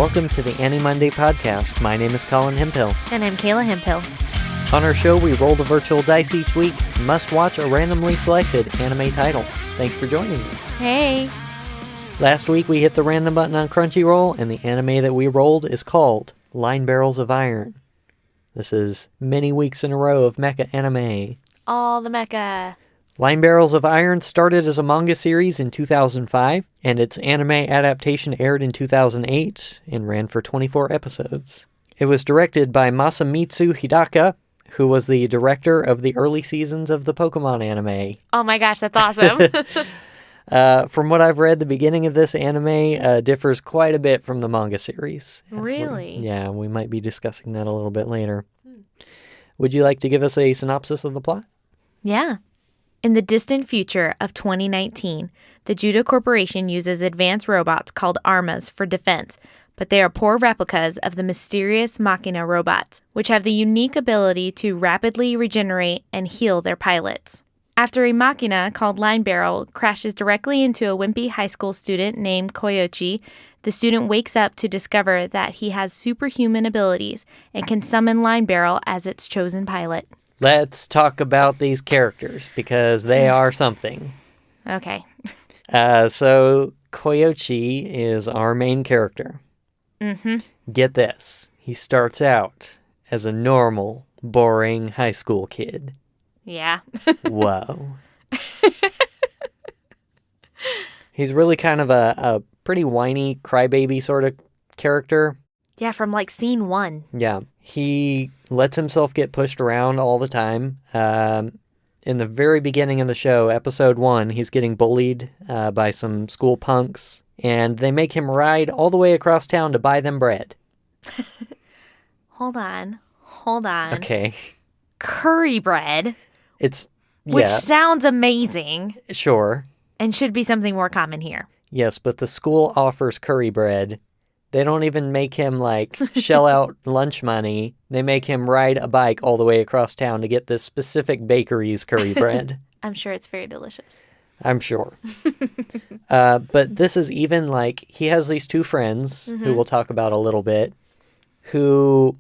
welcome to the AniMonday podcast. My name is Colin Hemphill. And I'm Kayla Hemphill. On our show, we roll the virtual dice each week and must watch a randomly selected anime title. Thanks for joining us. Hey. Last week, we hit the random button on Crunchyroll, and the anime that we rolled is called Linebarrels of Iron. This is many weeks in a row of mecha anime. All the mecha. Linebarrels of Iron started as a manga series in 2005, and its anime adaptation aired in 2008 and ran for 24 episodes. It was directed by Masamitsu Hidaka, who was the director of the early seasons of the Pokemon anime. Oh my gosh, that's awesome. From what I've read, the beginning of this anime differs quite a bit from the manga series. Really? We might be discussing that a little bit later. Would you like to give us a synopsis of the plot? Yeah. In the distant future of 2019, the Judo Corporation uses advanced robots called Armas for defense, but they are poor replicas of the mysterious Machina robots, which have the unique ability to rapidly regenerate and heal their pilots. After a Machina called Linebarrel crashes directly into a wimpy high school student named Koyochi, the student wakes up to discover that he has superhuman abilities and can summon Linebarrel as its chosen pilot. Let's talk about these characters, because they are something. Okay. So, Koyochi is our main character. Mm-hmm. Get this. He starts out as a normal, boring high school kid. Yeah. Whoa. He's really kind of a pretty whiny crybaby sort of character. Yeah, from like scene 1. Yeah. He lets himself get pushed around all the time. In the very beginning of the show, episode 1, he's getting bullied by some school punks, and they make him ride all the way across town to buy them bread. Hold on. Okay. Curry bread. Which sounds amazing. Sure. And should be something more common here. Yes, but the school offers curry bread. They don't even make him, shell out lunch money. They make him ride a bike all the way across town to get this specific bakery's curry bread. I'm sure it's very delicious. I'm sure. But this is even, he has these two friends, who we'll talk about a little bit, who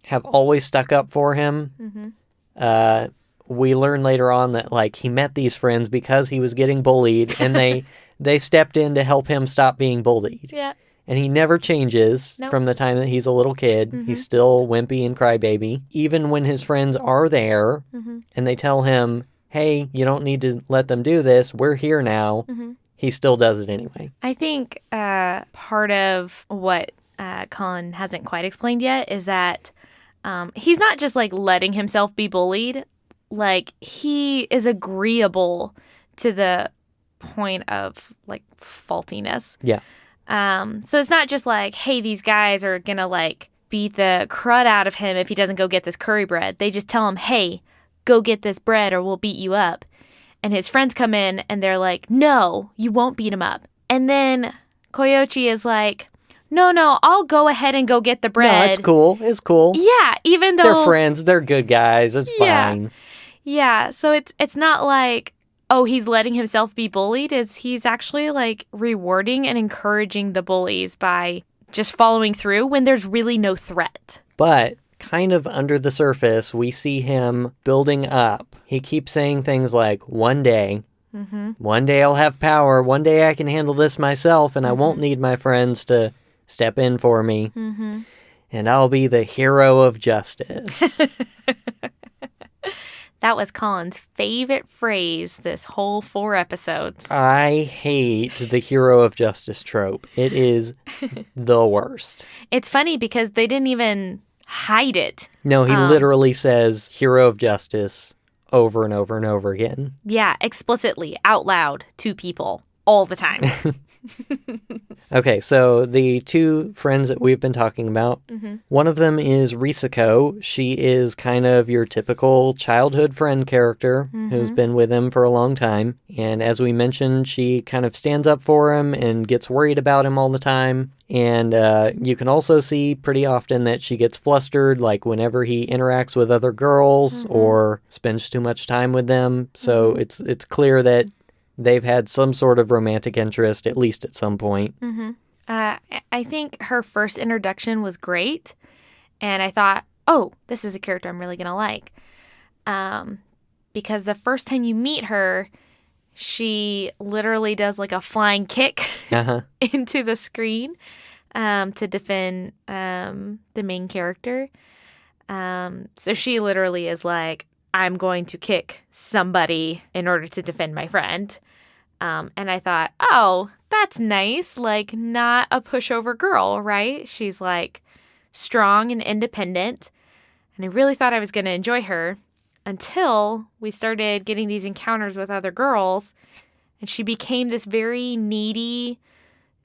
have always stuck up for him. Mm-hmm. We learn later on that, he met these friends because he was getting bullied, and they stepped in to help him stop being bullied. Yeah. And he never changes from the time that he's a little kid. Mm-hmm. He's still wimpy and crybaby. Even when his friends are there and they tell him, hey, you don't need to let them do this. We're here now. Mm-hmm. He still does it anyway. I think part of what Colin hasn't quite explained yet is that he's not just letting himself be bullied. He is agreeable to the point of faultiness. Yeah. So it's not just hey, these guys are gonna beat the crud out of him if he doesn't go get this curry bread. They just tell him, hey, go get this bread or we'll beat you up. And his friends come in and they're like, no, you won't beat him up. And then Koyochi is like, no, I'll go ahead and go get the bread. No, it's cool. Yeah, even though they're friends, they're good guys. It's fine. Yeah, so it's not oh, he's letting himself be bullied. He's actually rewarding and encouraging the bullies by just following through when there's really no threat. But kind of under the surface, we see him building up. He keeps saying things like, one day I'll have power. One day I can handle this myself and I won't need my friends to step in for me. Mm-hmm. And I'll be the hero of justice. That was Colin's favorite phrase this whole 4 episodes. I hate the hero of justice trope. It is the worst. It's funny because they didn't even hide it. No, he literally says hero of justice over and over and over again. Yeah, explicitly, out loud, to people, all the time. Okay, so the two friends that we've been talking about, one of them is Risako. She is kind of your typical childhood friend character who's been with him for a long time. And as we mentioned, she kind of stands up for him and gets worried about him all the time. And you can also see pretty often that she gets flustered, whenever he interacts with other girls or spends too much time with them. So it's clear that they've had some sort of romantic interest, at least at some point. I think her first introduction was great, and I thought, oh, this is a character I'm really going to like. Because the first time you meet her, she literally does like a flying kick into the screen to defend the main character. So she literally is like, I'm going to kick somebody in order to defend my friend. And I thought, oh, that's nice. Like, not a pushover girl, right? She's like strong and independent. And I really thought I was going to enjoy her until we started getting these encounters with other girls. And she became this very needy,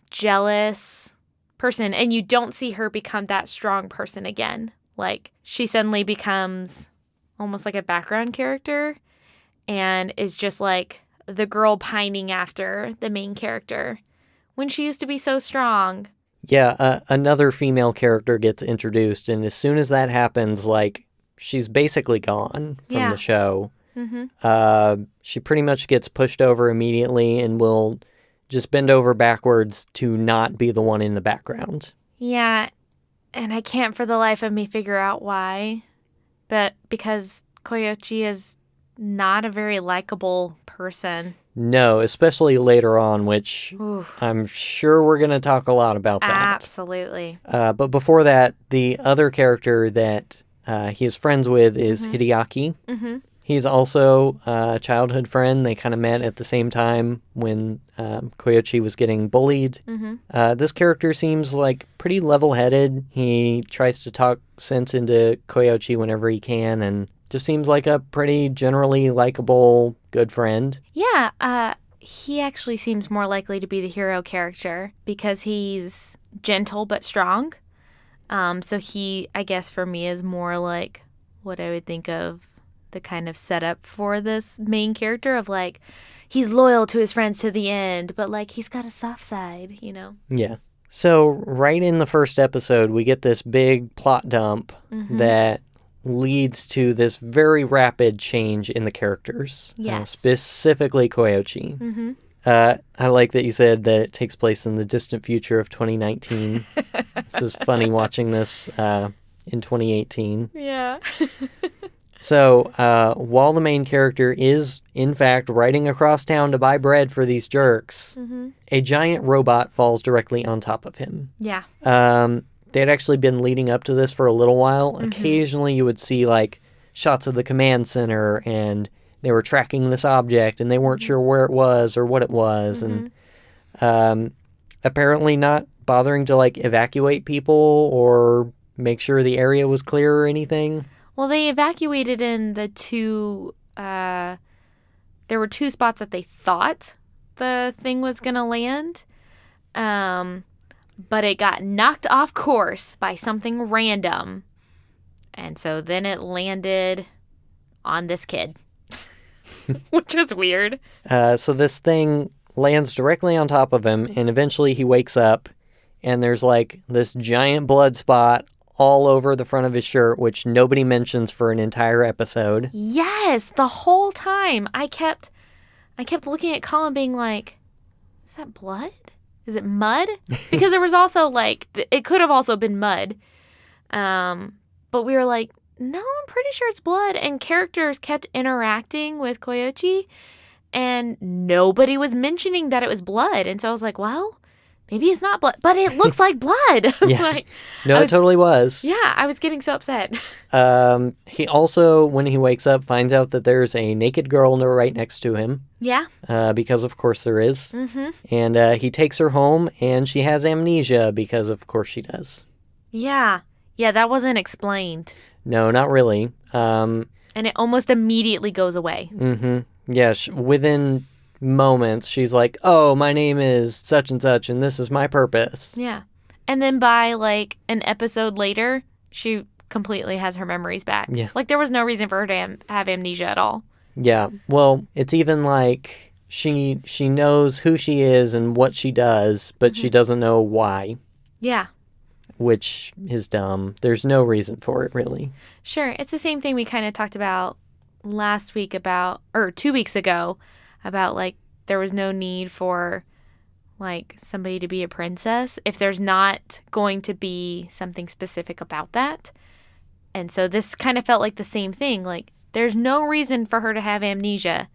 jealous person. And you don't see her become that strong person again. Like, she suddenly becomes almost like a background character and is just like the girl pining after the main character when she used to be so strong. Yeah, another female character gets introduced, and as soon as that happens, like, she's basically gone from the show. Mm-hmm. She pretty much gets pushed over immediately and will just bend over backwards to not be the one in the background. Yeah, and I can't for the life of me figure out why, but because Koyochi is not a very likable person. No, especially later on, which I'm sure we're going to talk a lot about that. Absolutely. But before that, the other character that he is friends with is Hideaki. Mm-hmm. He's also a childhood friend. They kind of met at the same time when Koyochi was getting bullied. Mm-hmm. This character seems like pretty level-headed. He tries to talk sense into Koyochi whenever he can, and just seems like a pretty generally likable, good friend. Yeah, he actually seems more likely to be the hero character because he's gentle but strong. So he, I guess for me, is more like what I would think of the kind of setup for this main character of like, he's loyal to his friends to the end, but like he's got a soft side, you know? Yeah. So right in the first episode, we get this big plot dump that leads to this very rapid change in the characters. Yes. Specifically Koyochi. Mm-hmm. I like that you said that it takes place in the distant future of 2019. This is funny watching this in 2018. Yeah. So while the main character is, in fact, riding across town to buy bread for these jerks, a giant robot falls directly on top of him. Yeah. They had actually been leading up to this for a little while. Occasionally you would see like shots of the command center and they were tracking this object and they weren't sure where it was or what it was. And apparently not bothering to like evacuate people or make sure the area was clear or anything. Well, they evacuated in the two, there were two spots that they thought the thing was going to land. But it got knocked off course by something random. And so then it landed on this kid, which is weird. So this thing lands directly on top of him, and eventually he wakes up, and there's like this giant blood spot all over the front of his shirt, which nobody mentions for an entire episode. Yes, the whole time. I kept looking at Colin being like, is that blood? Is it mud? Because there was also like, it could have also been mud. But we were like, no, I'm pretty sure it's blood. And characters kept interacting with Koyochi and nobody was mentioning that it was blood. And so I was like, well, maybe it's not blood, but it looks like blood. Yeah. Like, no, it totally was. Yeah, I was getting so upset. He also, when he wakes up, finds out that there's a naked girl right next to him. Yeah. Because of course there is. Mm-hmm. And he takes her home and she has amnesia because of course she does. Yeah. Yeah, that wasn't explained. No, not really. And it almost immediately goes away. Mm-hmm. Yeah, within moments, she's like, oh, my name is such and such, and this is my purpose. Yeah. And then by, like, an episode later, she completely has her memories back. Yeah. Like, there was no reason for her to have amnesia at all. Yeah. Well, it's even like she knows who she is and what she does, but she doesn't know why. Yeah. Which is dumb. There's no reason for it, really. Sure. It's the same thing we kind of talked about last week or 2 weeks ago about, like, there was no need for like somebody to be a princess if there's not going to be something specific about that. And so this kind of felt like the same thing. Like, there's no reason for her to have amnesia.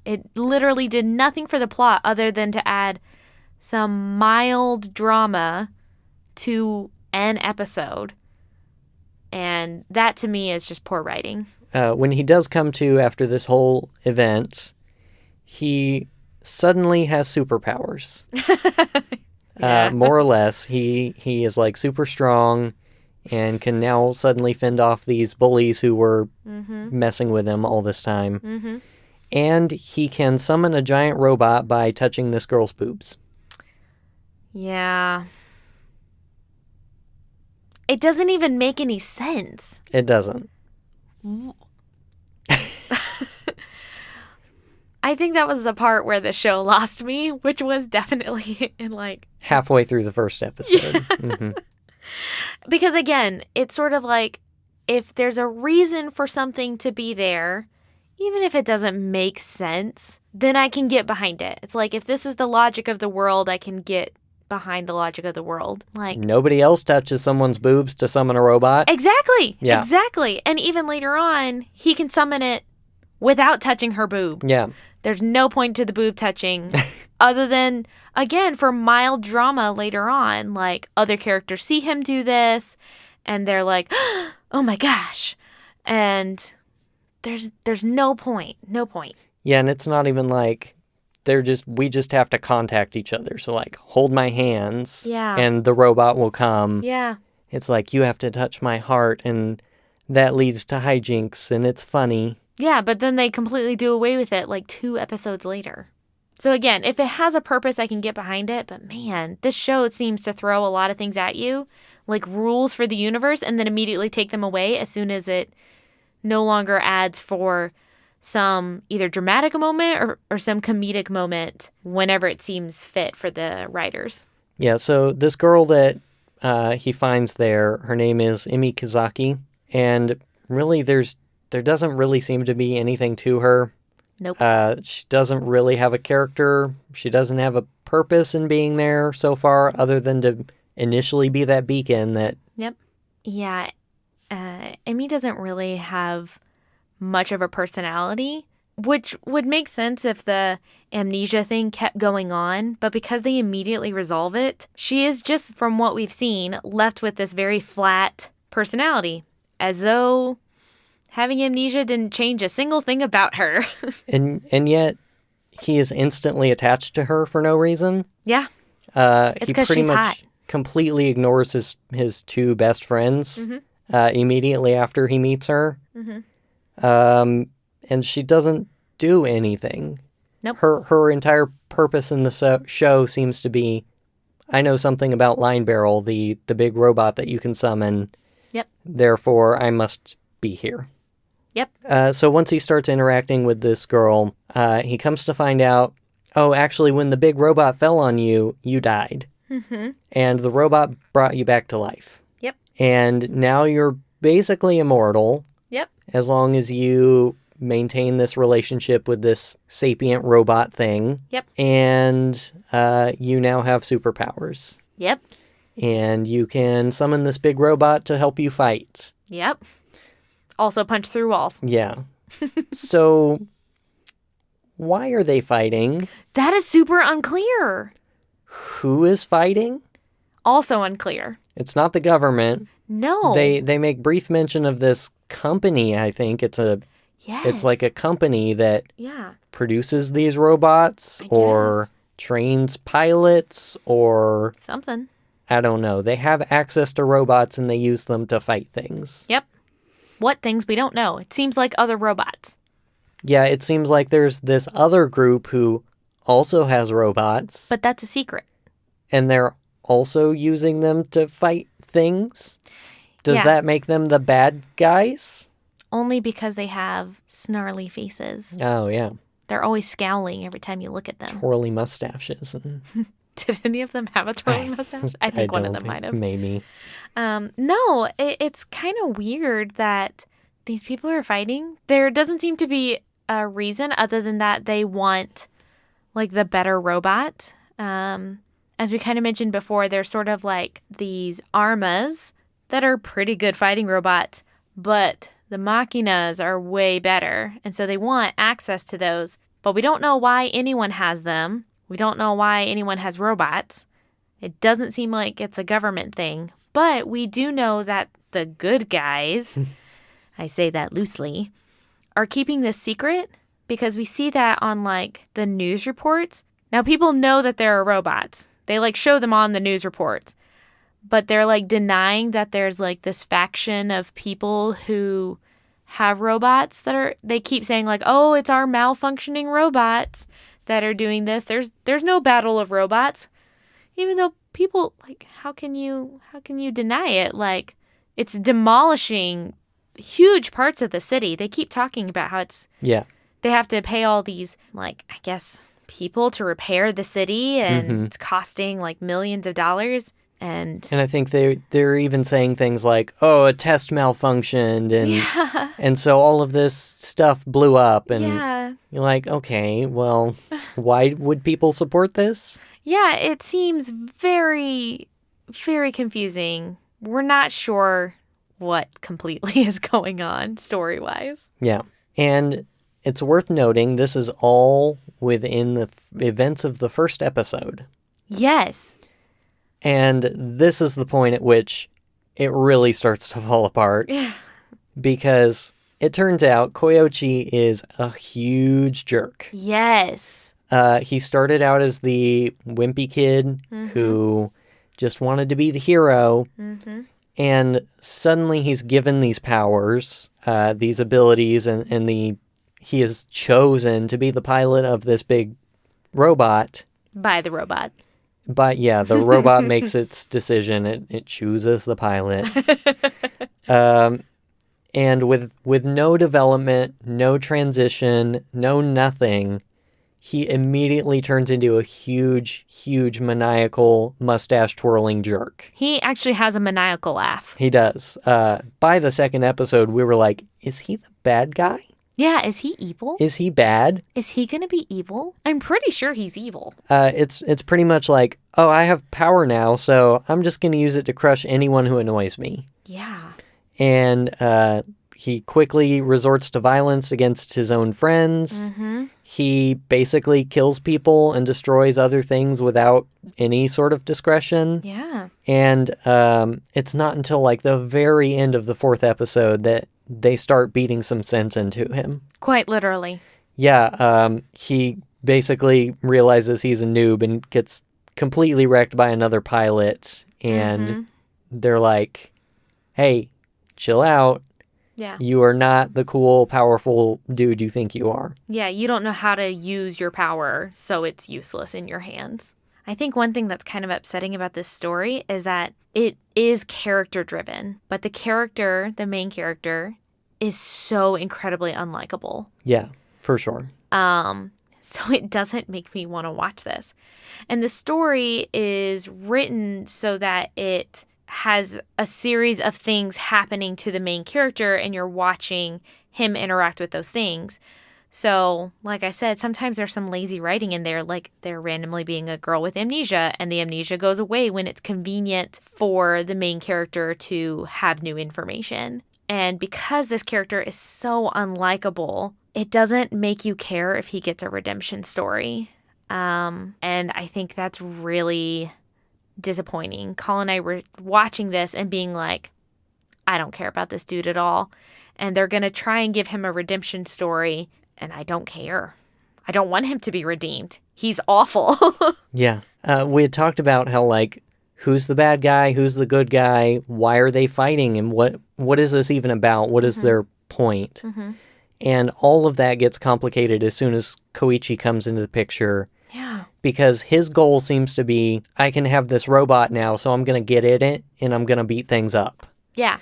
It literally did nothing for the plot other than to add some mild drama to an episode. And that to me is just poor writing. When he does come to after this whole event, he suddenly has superpowers. Yeah. More or less. He is like super strong and can now suddenly fend off these bullies who were messing with him all this time. Mm-hmm. And he can summon a giant robot by touching this girl's boobs. Yeah. It doesn't even make any sense. It doesn't. I think that was the part where the show lost me, which was definitely in like... Halfway through the first episode. Yeah. Mm-hmm. Because again, it's sort of like if there's a reason for something to be there, even if it doesn't make sense, then I can get behind it. It's like if this is the logic of the world, I can get behind the logic of the world. Like, nobody else touches someone's boobs to summon a robot. Exactly. Yeah. Exactly. And even later on, he can summon it without touching her boob. Yeah. There's no point to the boob touching other than, again, for mild drama later on. Like, other characters see him do this, and they're like, oh my gosh. And there's no point. No point. Yeah, and it's not even like we just have to contact each other. So, like, hold my hands, Yeah. and the robot will come. Yeah. It's like, you have to touch my heart, and that leads to hijinks, and it's funny. Yeah, but then they completely do away with it like 2 episodes later. So again, if it has a purpose, I can get behind it. But man, this show seems to throw a lot of things at you, like rules for the universe, and then immediately take them away as soon as it no longer adds for some either dramatic moment or some comedic moment whenever it seems fit for the writers. Yeah, so this girl that he finds there, her name is Emi Kazaki, and really there doesn't really seem to be anything to her. Nope. She doesn't really have a character. She doesn't have a purpose in being there so far, other than to initially be that beacon that... Yep. Yeah. Emi doesn't really have much of a personality, which would make sense if the amnesia thing kept going on, but because they immediately resolve it, she is just, from what we've seen, left with this very flat personality, as though having amnesia didn't change a single thing about her. and yet, he is instantly attached to her for no reason. Yeah. It's because she's hot. Completely ignores his 2 best friends immediately after he meets her. Mm-hmm. And she doesn't do anything. Nope. Her entire purpose in the show seems to be, I know something about Linebarrel, the big robot that you can summon. Yep. Therefore, I must be here. Yep. So once he starts interacting with this girl, he comes to find out, oh, actually, when the big robot fell on you, you died. Mm-hmm. And the robot brought you back to life. Yep. And now you're basically immortal. Yep. As long as you maintain this relationship with this sapient robot thing. Yep. And you now have superpowers. Yep. And you can summon this big robot to help you fight. Yep. Also punch through walls. Yeah. So, why are they fighting? That is super unclear. Who is fighting? Also unclear. It's not the government. No. They make brief mention of this company, I think. It's like a company that produces these robots or trains pilots or something. I don't know. They have access to robots and they use them to fight things. Yep. What things we don't know. It seems like other robots. Yeah, it seems like there's this other group who also has robots. But that's a secret. And they're also using them to fight things? Does that make them the bad guys? Only because they have snarly faces. Oh, yeah. They're always scowling every time you look at them. Twirly mustaches. And... Did any of them have a twirly mustache? I think one of them might have. Maybe. No, it's kind of weird that these people are fighting. There doesn't seem to be a reason other than that they want, like, the better robot. as we kind of mentioned before, they're sort of like these armas that are pretty good fighting robots, but the machinas are way better. And so they want access to those, but we don't know why anyone has them. We don't know why anyone has robots. It doesn't seem like it's a government thing, but we do know that the good guys, I say that loosely, are keeping this secret because we see that on like the news reports. Now people know that there are robots. They like show them on the news reports, but they're like denying that there's like this faction of people who have robots they keep saying like, oh, it's our malfunctioning robots that are doing this. There's no battle of robots. Even though people, like, how can you deny it? Like, it's demolishing huge parts of the city. They keep talking about how they have to pay all these, like, I guess, people to repair the city, and it's costing, like, millions of dollars. And I think they're even saying things like, oh, a test malfunctioned, and so all of this stuff blew up, and you're like, okay, well, why would people support this? Yeah, it seems very, very confusing. We're not sure what completely is going on story-wise. Yeah, and it's worth noting this is all within the events of the first episode. Yes. And this is the point at which it really starts to fall apart. Because it turns out Koyochi is a huge jerk. Yes. He started out as the wimpy kid who just wanted to be the hero. And suddenly he's given these powers, these abilities, and he is chosen to be the pilot of this big robot. By the robot. But yeah, the robot makes its decision. It chooses the pilot. And with no development, no transition, no nothing, he immediately turns into a huge, huge maniacal mustache-twirling jerk. He actually has a maniacal laugh. He does. By the second episode, we were like, is he the bad guy? Yeah, is he evil? Is he bad? Is he going to be evil? I'm pretty sure he's evil. It's pretty much like, oh, I have power now, so I'm just going to use it to crush anyone who annoys me. Yeah. And he quickly resorts to violence against his own friends. He basically kills people and destroys other things without any sort of discretion. Yeah. And it's not until like the very end of the fourth episode that they start beating some sense into him. Quite literally. Yeah. He basically realizes he's a noob and gets completely wrecked by another pilot. And they're like, hey, chill out. Yeah. You are not the cool, powerful dude you think you are. Yeah, you don't know how to use your power, so it's useless in your hands. I think one thing that's kind of upsetting about this story is that it is character-driven, but the main character, is so incredibly unlikable. Yeah, for sure. So it doesn't make me want to watch this. And the story is written so that it has a series of things happening to the main character and you're watching him interact with those things. So, like I said, sometimes there's some lazy writing in there, like there randomly being a girl with amnesia, and the amnesia goes away when it's convenient for the main character to have new information. And because this character is so unlikable, it doesn't make you care if he gets a redemption story. And I think that's really disappointing. Colin and I were watching this and being like, I don't care about this dude at all. And they're going to try and give him a redemption story, and I don't care. I don't want him to be redeemed. He's awful. Yeah. We had talked about how, like, who's the bad guy? Who's the good guy? Why are they fighting? And what is this even about? What is their point? And all of that gets complicated as soon as Koichi comes into the picture. Yeah. Because his goal seems to be, I can have this robot now, so I'm going to get in it, and I'm going to beat things up. Yeah.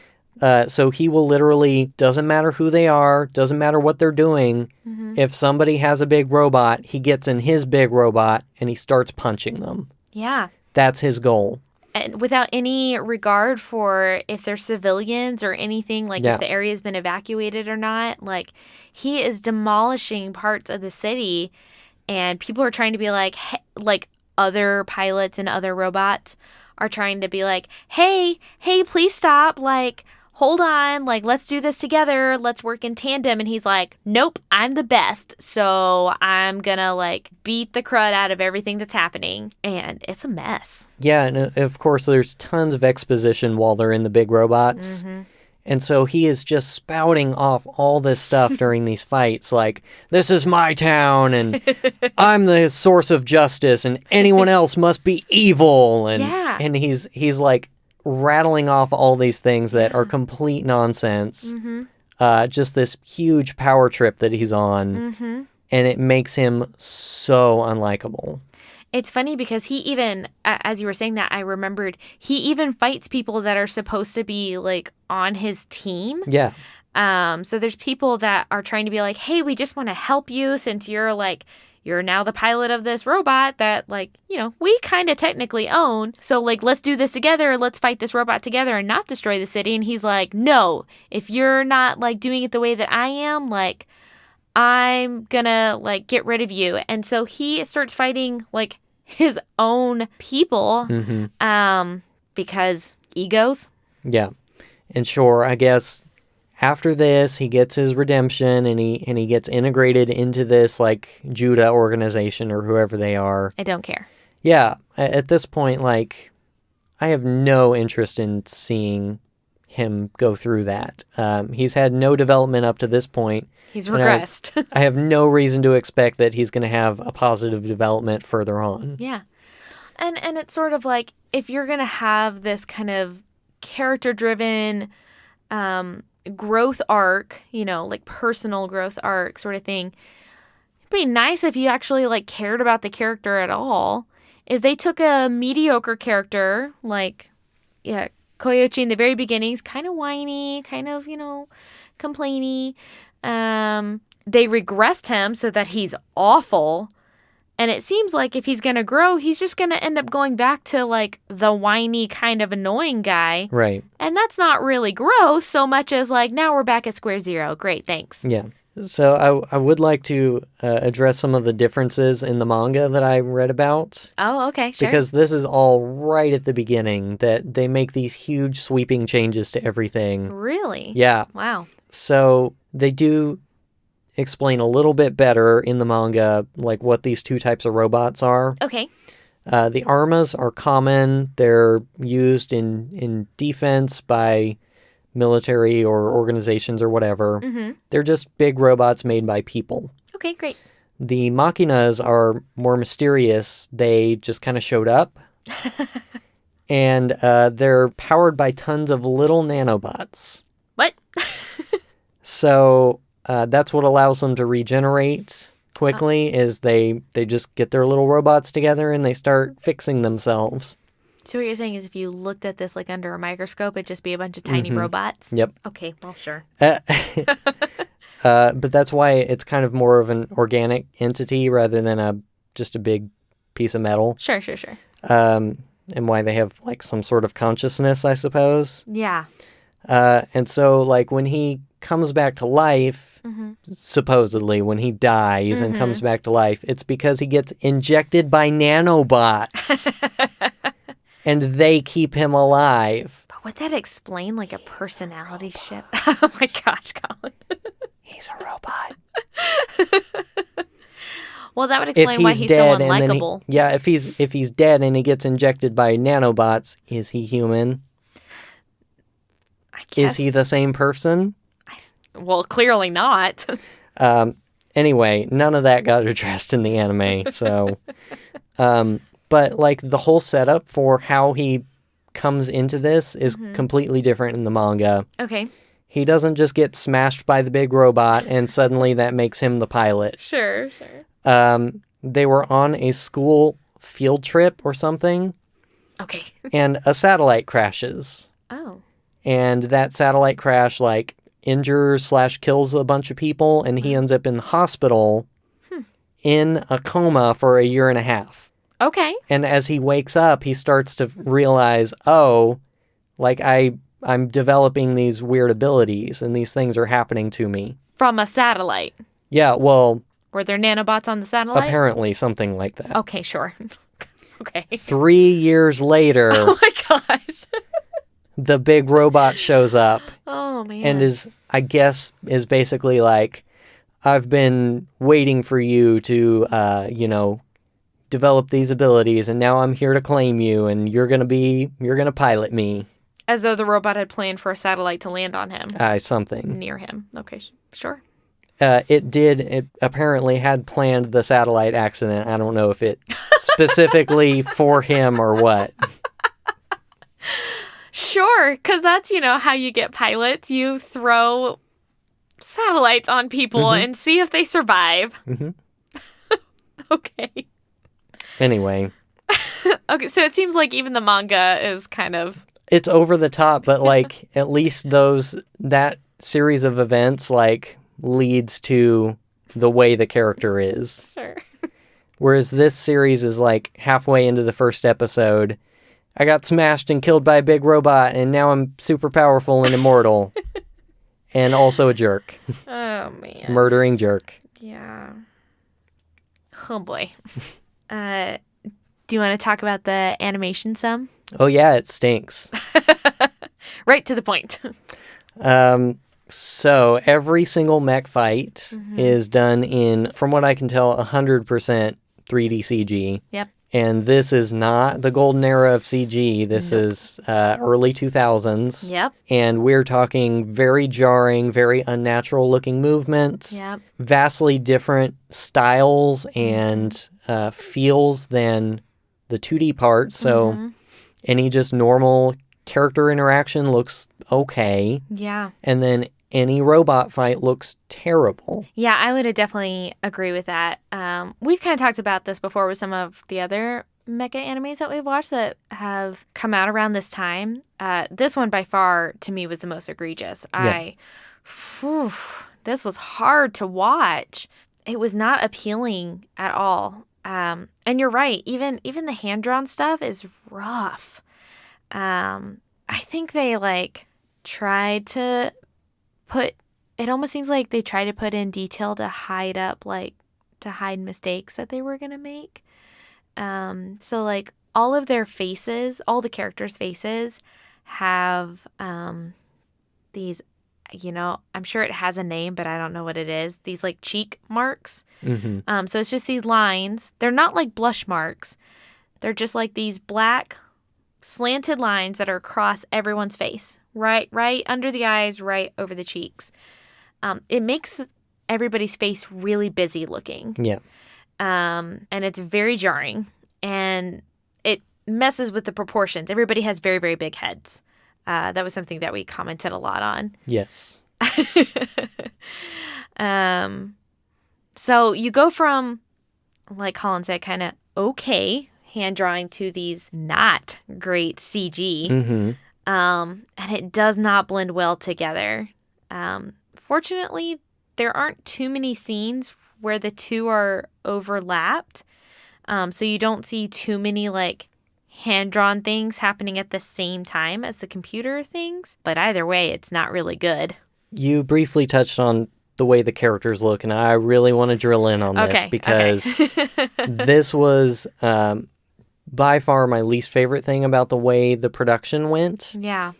So he will literally, doesn't matter who they are, doesn't matter what they're doing, if somebody has a big robot, he gets in his big robot, and he starts punching them. Yeah. That's his goal. And without any regard for if they're civilians or anything, like if the area's been evacuated or not, like he is demolishing parts of the city. And people are trying to be like, hey, like, other pilots and other robots are trying to be like, hey, please stop. Like, hold on. Like, let's do this together. Let's work in tandem. And he's like, nope, I'm the best. So I'm gonna like beat the crud out of everything that's happening. And it's a mess. Yeah, and of course there's tons of exposition while they're in the big robots. Mm-hmm. And so he is just spouting off all this stuff during these fights, like, this is my town, and I'm the source of justice, and anyone else must be evil. And he's like rattling off all these things that are complete nonsense. Mm-hmm. Just this huge power trip that he's on. Mm-hmm. And it makes him so unlikable. It's funny because he even, as you were saying that, I remembered, he even fights people that are supposed to be, like, on his team. Yeah. So there's people that are trying to be like, hey, we just want to help you since you're, like, you're now the pilot of this robot that, like, you know, we kind of technically own. So, like, let's do this together. Let's fight this robot together and not destroy the city. And he's like, no, if you're not, like, doing it the way that I am, like, I'm gonna, like, get rid of you. And so he starts fighting, like, his own people, because egos. Yeah. And sure, I guess after this, he gets his redemption and he gets integrated into this, like, Judah organization or whoever they are. I don't care. Yeah. At this point, like, I have no interest in seeing him go through that. He's had no development up to this point. He's regressed. I have no reason to expect that he's going to have a positive development further on. Yeah. And it's sort of like, if you're going to have this kind of character-driven growth arc, you know, like personal growth arc sort of thing, it'd be nice if you actually, like, cared about the character at all. Is they took a mediocre character, like, yeah, Koyochi in the very beginnings, kind of whiny, kind of, you know, complainy. They regressed him so that he's awful. And it seems like if he's going to grow, he's just going to end up going back to, like, the whiny kind of annoying guy. Right. And that's not really growth so much as, like, now we're back at square zero. Great, thanks. Yeah. So I would like to address some of the differences in the manga that I read about. Oh, okay, sure. Because this is all right at the beginning that they make these huge sweeping changes to everything. Really? Yeah. Wow. So they do explain a little bit better in the manga, like, what these two types of robots are. Okay. The armas are common. They're used in defense by military or organizations or whatever. Mm-hmm. They're just big robots made by people. Okay, great. The machinas are more mysterious. They just kind of showed up. And they're powered by tons of little nanobots. What? So that's what allows them to regenerate quickly, is they just get their little robots together and they start fixing themselves. So what you're saying is if you looked at this, like, under a microscope, it'd just be a bunch of tiny robots? Yep. Okay, well, sure. But that's why it's kind of more of an organic entity rather than just a big piece of metal. Sure. And why they have, like, some sort of consciousness, I suppose. Yeah. And so, like, when he comes back to life, supposedly, when he dies and comes back to life, it's because he gets injected by nanobots. And they keep him alive. But would that explain, like, a personality shift? Oh my gosh, Colin. He's a robot. Well, that would explain why he's so unlikable. If he's dead and he gets injected by nanobots, is he human? I guess. Is he the same person? Well, clearly not. Anyway, none of that got addressed in the anime, so... But, like, the whole setup for how he comes into this is completely different in the manga. Okay. He doesn't just get smashed by the big robot and suddenly that makes him the pilot. Sure. They were on a school field trip or something. Okay. And a satellite crashes. Oh. And that satellite crash, like, injures/kills a bunch of people, and he ends up in the hospital in a coma for 1.5 years. Okay. And as he wakes up, he starts to realize, oh, like, I'm developing these weird abilities, and these things are happening to me. From a satellite? Yeah, well... Were there nanobots on the satellite? Apparently, something like that. Okay, sure. Okay. 3 years later, Oh my gosh. the big robot shows up Oh, man. and is basically like, I've been waiting for you to, develop these abilities, and now I'm here to claim you, and you're gonna pilot me. As though the robot had planned for a satellite to land on him. Something. Near him. Okay, sure. It apparently had planned the satellite accident. I don't know if it specifically for him or what. Sure, because that's, how you get pilots. You throw satellites on people and see if they survive. Mm-hmm. Okay. Anyway. Okay, so it seems like even the manga is kind of... It's over the top, but, like, at least that series of events, like, leads to the way the character is. Sure. Whereas this series is, like, halfway into the first episode. I got smashed and killed by a big robot, and now I'm super powerful and immortal. And also a jerk. Oh, man. Murdering jerk. Yeah. Oh, boy. Do you want to talk about the animation some? Oh, yeah, it stinks. Right to the point. So every single mech fight is done in, from what I can tell, 100% 3D CG. Yep. And this is not the golden era of CG. This is early 2000s. Yep. And we're talking very jarring, very unnatural looking movements. Yep. Vastly different styles and feels than the 2D part. So any just normal character interaction looks okay. Yeah. And then any robot fight looks terrible. Yeah, I would definitely agree with that. We've kind of talked about this before with some of the other mecha animes that we've watched that have come out around this time. This one by far, to me, was the most egregious. Yeah. This was hard to watch. It was not appealing at all. And you're right. Even the hand-drawn stuff is rough. I think they tried to it almost seems like they tried to put in detail to hide mistakes that they were going to make. So all of their faces, all the characters' faces have these, I'm sure it has a name, but I don't know what it is. These cheek marks. Mm-hmm. So it's just these lines. They're not like blush marks. They're just like these black slanted lines that are across everyone's face. Right under the eyes, right over the cheeks. It makes everybody's face really busy looking. Yeah. And it's very jarring. And it messes with the proportions. Everybody has very, very big heads. That was something that we commented a lot on. Yes. So you go from, like Colin said, kind of okay hand drawing to these not great CG. Mm-hmm. And it does not blend well together. Fortunately, there aren't too many scenes where the two are overlapped. So you don't see too many hand-drawn things happening at the same time as the computer things. But either way, it's not really good. You briefly touched on the way the characters look, and I really want to drill in on this because this was by far my least favorite thing about the way the production went. Yeah.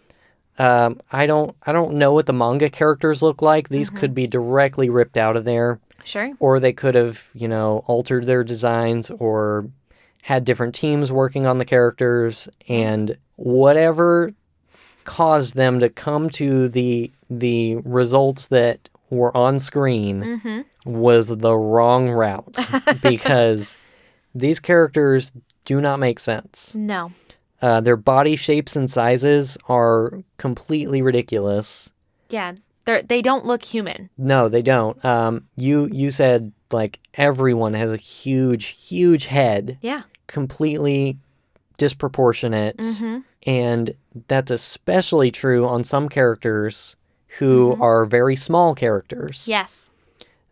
I don't know what the manga characters look like. These could be directly ripped out of there. Sure. Or they could have, altered their designs or had different teams working on the characters, and whatever caused them to come to the results that were on screen was the wrong route because these characters do not make sense. No. Their body shapes and sizes are completely ridiculous. Yeah, they don't look human. No, they don't. You said everyone has a huge head. Yeah. Completely disproportionate. And that's especially true on some characters who are very small characters. Yes.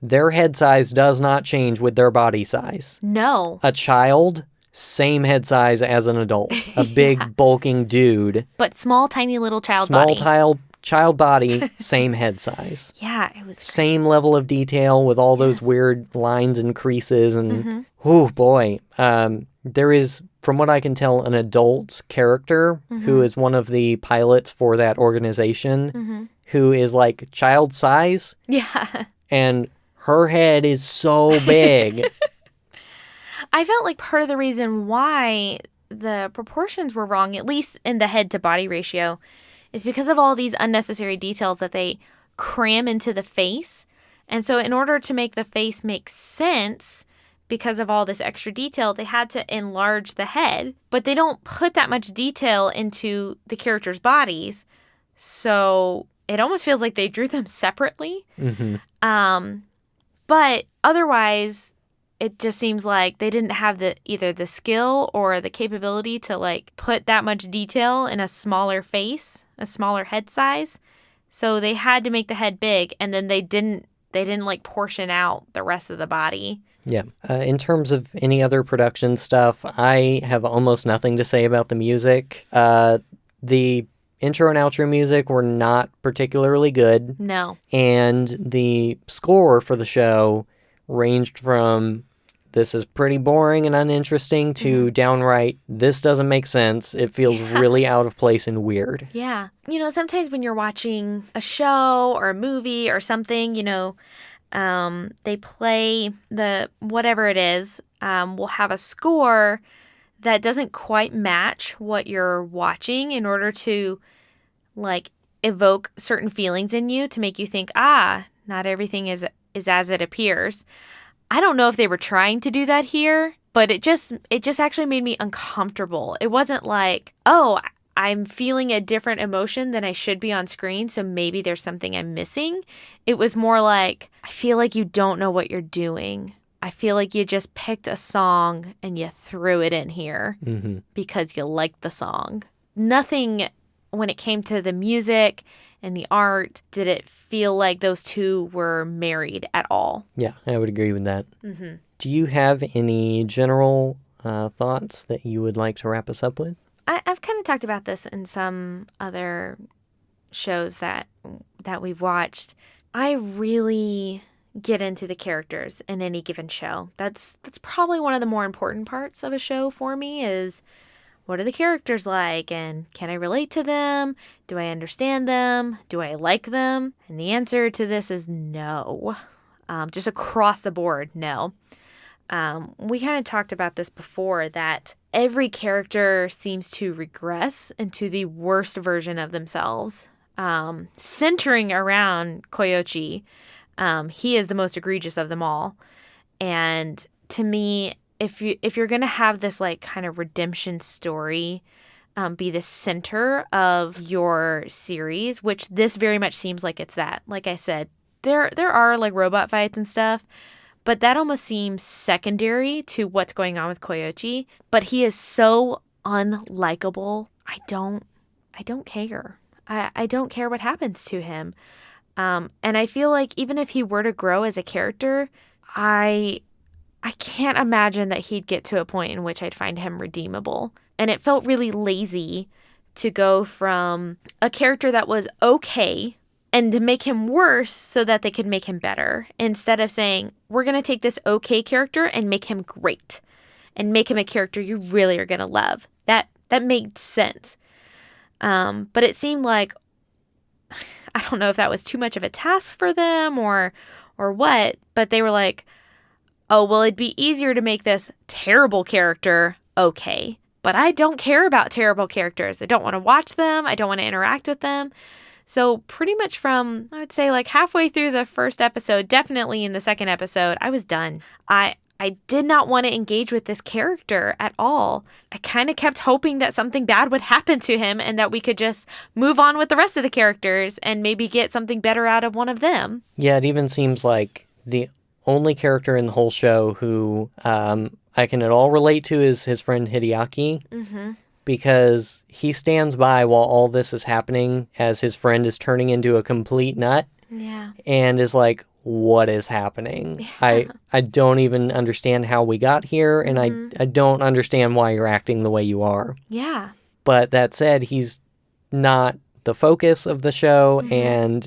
Their head size does not change with their body size. No. A child, same head size as an adult. A big, bulking dude. But small, tiny little child body. Small child body, same head size. Yeah, it was same level of detail with all those weird lines and creases. And, oh boy, there is from what I can tell, an adult character who is one of the pilots for that organization who is like child size. Yeah. And her head is so big. I felt like part of the reason why the proportions were wrong, at least in the head to body ratio, is because of all these unnecessary details that they cram into the face. And so in order to make the face make sense, because of all this extra detail, they had to enlarge the head, but they don't put that much detail into the characters' bodies. So it almost feels like they drew them separately. But otherwise, it just seems like they didn't have either the skill or the capability to like put that much detail in a smaller face, a smaller head size. So they had to make the head big, and then they didn't like portion out the rest of the body. Yeah. In terms of any other production stuff, I have almost nothing to say about the music. The intro and outro music were not particularly good. No. And the score for the show ranged from this is pretty boring and uninteresting to downright this doesn't make sense. It feels really out of place and weird. Yeah. You know, sometimes when you're watching a show or a movie or something, you know, they play the whatever it is, will have a score that doesn't quite match what you're watching in order to like evoke certain feelings in you to make you think, not everything is as it appears. I don't know if they were trying to do that here, but it just actually made me uncomfortable. It wasn't like, oh, I'm feeling a different emotion than I should be on screen, so maybe there's something I'm missing. It was more like, I feel like you don't know what you're doing. I feel like you just picked a song and you threw it in here because you liked the song. Nothing when it came to the music and the art did it feel like those two were married at all. Yeah, I would agree with that. Do you have any general thoughts that you would like to wrap us up with? I've kind of talked about this in some other shows that we've watched. I really get into the characters in any given show. That's probably one of the more important parts of a show for me is what are the characters like and can I relate to them? Do I understand them? Do I like them? And the answer to this is no. Just across the board, no. We kind of talked about this before that every character seems to regress into the worst version of themselves. Centering around Koyochi, he is the most egregious of them all. And to me, if you're going to have this like kind of redemption story be the center of your series, which this very much seems like it's that. Like I said, there are like robot fights and stuff, but that almost seems secondary to what's going on with Koyochi. But he is so unlikable. I don't care. I don't care what happens to him. And I feel like even if he were to grow as a character, I can't imagine that he'd get to a point in which I'd find him redeemable. And it felt really lazy to go from a character that was okay and to make him worse so that they could make him better. Instead of saying, we're going to take this okay character and make him great and make him a character you really are going to love. That made sense. But it seemed like, I don't know if that was too much of a task for them or what, but they were like, oh, well, it'd be easier to make this terrible character okay. But I don't care about terrible characters. I don't want to watch them. I don't want to interact with them. So pretty much from, I would say like halfway through the first episode, definitely in the second episode, I was done. I did not want to engage with this character at all. I kind of kept hoping that something bad would happen to him and that we could just move on with the rest of the characters and maybe get something better out of one of them. Yeah, it even seems like the only character in the whole show who I can at all relate to is his friend Hideaki. Because he stands by while all this is happening as his friend is turning into a complete nut. Yeah. And is like, what is happening? Yeah. I don't even understand how we got here, and I don't understand why you're acting the way you are. Yeah. But that said, he's not the focus of the show, and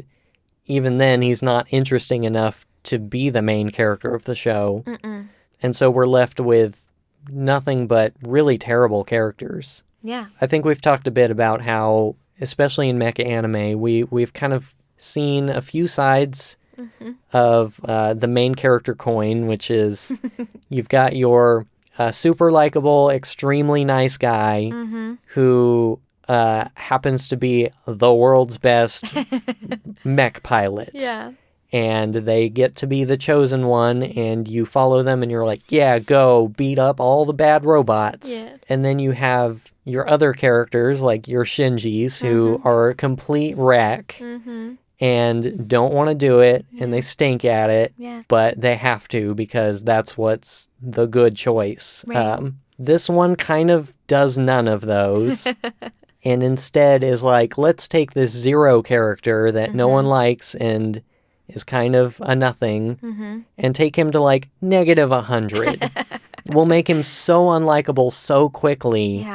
even then, he's not interesting enough to be the main character of the show. And so we're left with nothing but really terrible characters. Yeah. I think we've talked a bit about how, especially in mecha anime, we've kind of seen a few sides of the main character coin, which is you've got your super likable, extremely nice guy who happens to be the world's best mech pilot. Yeah. And they get to be the chosen one, and you follow them, and you're like, yeah, go beat up all the bad robots. Yeah. And then you have your other characters, like your Shinjis, who are a complete wreck and don't want to do it, and they stink at it, but they have to because that's what's the good choice. Right. This one kind of does none of those. And instead is like, let's take this Zero character that no one likes and is kind of a nothing, and take him to like -100. We'll make him so unlikable so quickly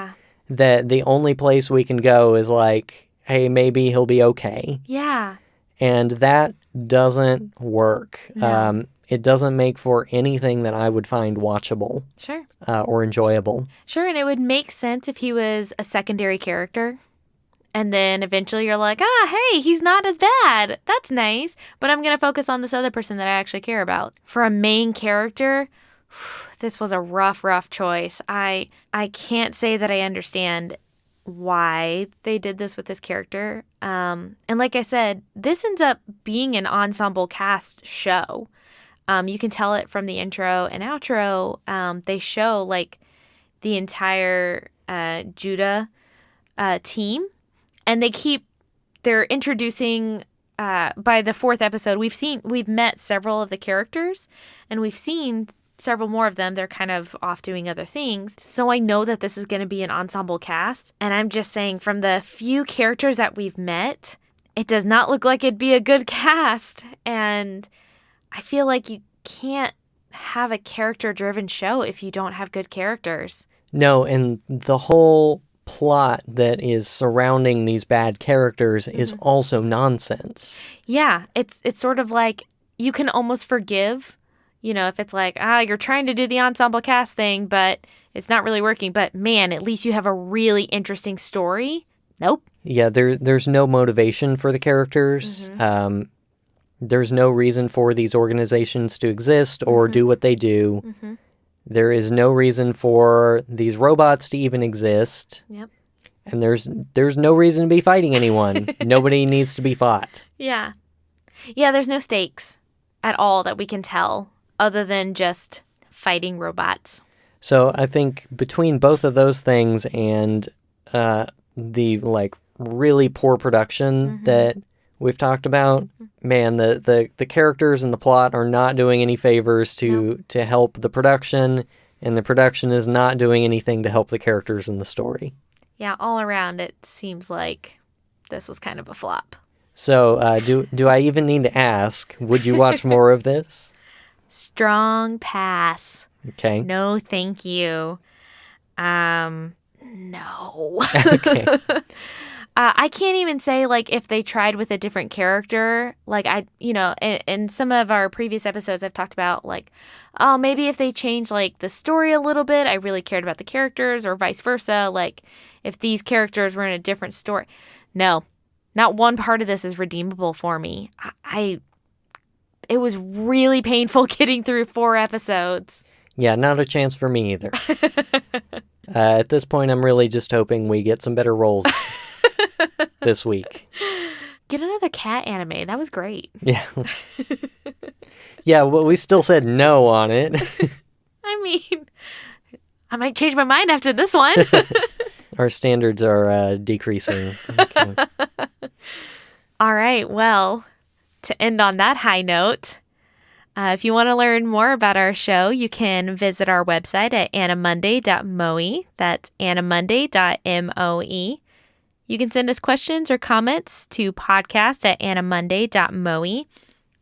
that the only place we can go is like, hey, maybe he'll be okay. Yeah. And that doesn't work. No. It doesn't make for anything that I would find watchable. Sure. Or enjoyable. Sure, and it would make sense if he was a secondary character. And then eventually you're like, hey, he's not as bad. That's nice. But I'm going to focus on this other person that I actually care about. For a main character, this was a rough choice. I can't say that I understand why they did this with this character. And like I said, this ends up being an ensemble cast show. You can tell it from the intro and outro. They show like the entire Judah team. And they're introducing, by the 4th episode, we've met several of the characters, and we've seen several more of them. They're kind of off doing other things. So I know that this is going to be an ensemble cast. And I'm just saying, from the few characters that we've met, it does not look like it'd be a good cast. And I feel like you can't have a character-driven show if you don't have good characters. No, and the whole plot that is surrounding these bad characters is also nonsense. Yeah, it's sort of like you can almost forgive, if it's like, you're trying to do the ensemble cast thing, but it's not really working. But man, at least you have a really interesting story. Nope. Yeah, there's no motivation for the characters. There's no reason for these organizations to exist or do what they do. There is no reason for these robots to even exist. Yep. And there's no reason to be fighting anyone. Nobody needs to be fought. Yeah. Yeah, there's no stakes at all that we can tell other than just fighting robots. So I think between both of those things and the like really poor production that we've talked about, man, the characters and the plot are not doing any favors to help the production, and the production is not doing anything to help the characters in the story. Yeah, all around it seems like this was kind of a flop. So do I even need to ask, would you watch more of this? Strong pass. Okay. No, thank you. No. Okay. I can't even say, like, if they tried with a different character, like, in some of our previous episodes, I've talked about, like, maybe if they changed, like, the story a little bit, I really cared about the characters, or vice versa, like, if these characters were in a different story. No, not one part of this is redeemable for me. It was really painful getting through 4 episodes. Yeah, not a chance for me either. At this point, I'm really just hoping we get some better roles this week. Get another cat anime. That was great. Yeah. Yeah, well, we still said no on it. I mean, I might change my mind after this one. Our standards are decreasing. Okay. All right. Well, to end on that high note, if you want to learn more about our show, you can visit our website at animonday.moe. That's animonday.moe. You can send us questions or comments to podcast@animonday.moe.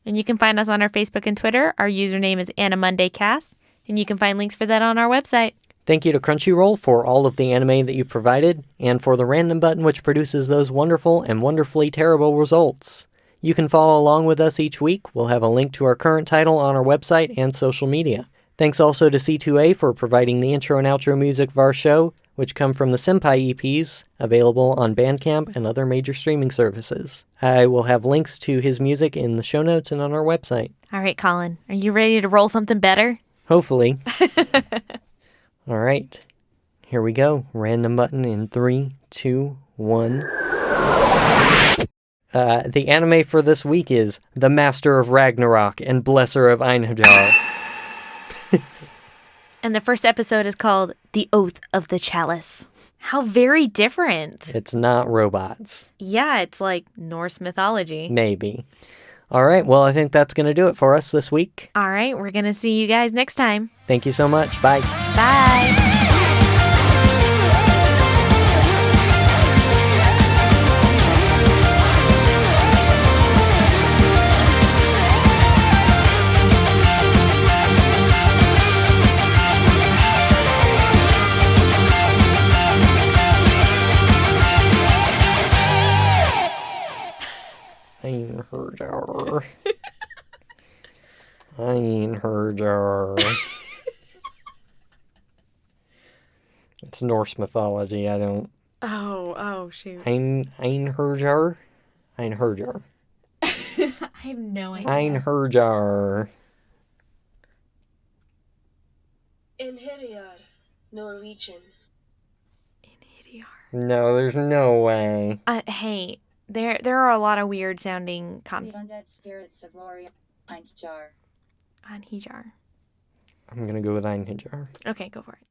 And you can find us on our Facebook and Twitter. Our username is AniMondayCast, and you can find links for that on our website. Thank you to Crunchyroll for all of the anime that you provided, and for the random button which produces those wonderful and wonderfully terrible results. You can follow along with us each week. We'll have a link to our current title on our website and social media. Thanks also to C2A for providing the intro and outro music of our show, which come from the Senpai EPs, available on Bandcamp and other major streaming services. I will have links to his music in the show notes and on our website. All right, Colin, are you ready to roll something better? Hopefully. All right. Here we go. Random button in 3, 2, 1. The anime for this week is The Master of Ragnarok and Blesser of Einhajar. And the first episode is called The Oath of the Chalice. How very different. It's not robots. Yeah, it's like Norse mythology. Maybe. All right, well, I think that's going to do it for us this week. All right, we're going to see you guys next time. Thank you so much. Bye. Bye. Einherjar. Einherjar. It's Norse mythology. I don't. Oh, shoot. Einherjar? Einherjar. I have no idea. Einherjar. Inheriar, Norwegian. No, there's no way. Hey, there are a lot of weird sounding The undead spirits of Lori Einjar. Einhajar. I'm going to go with Einherjar. Okay, go for it.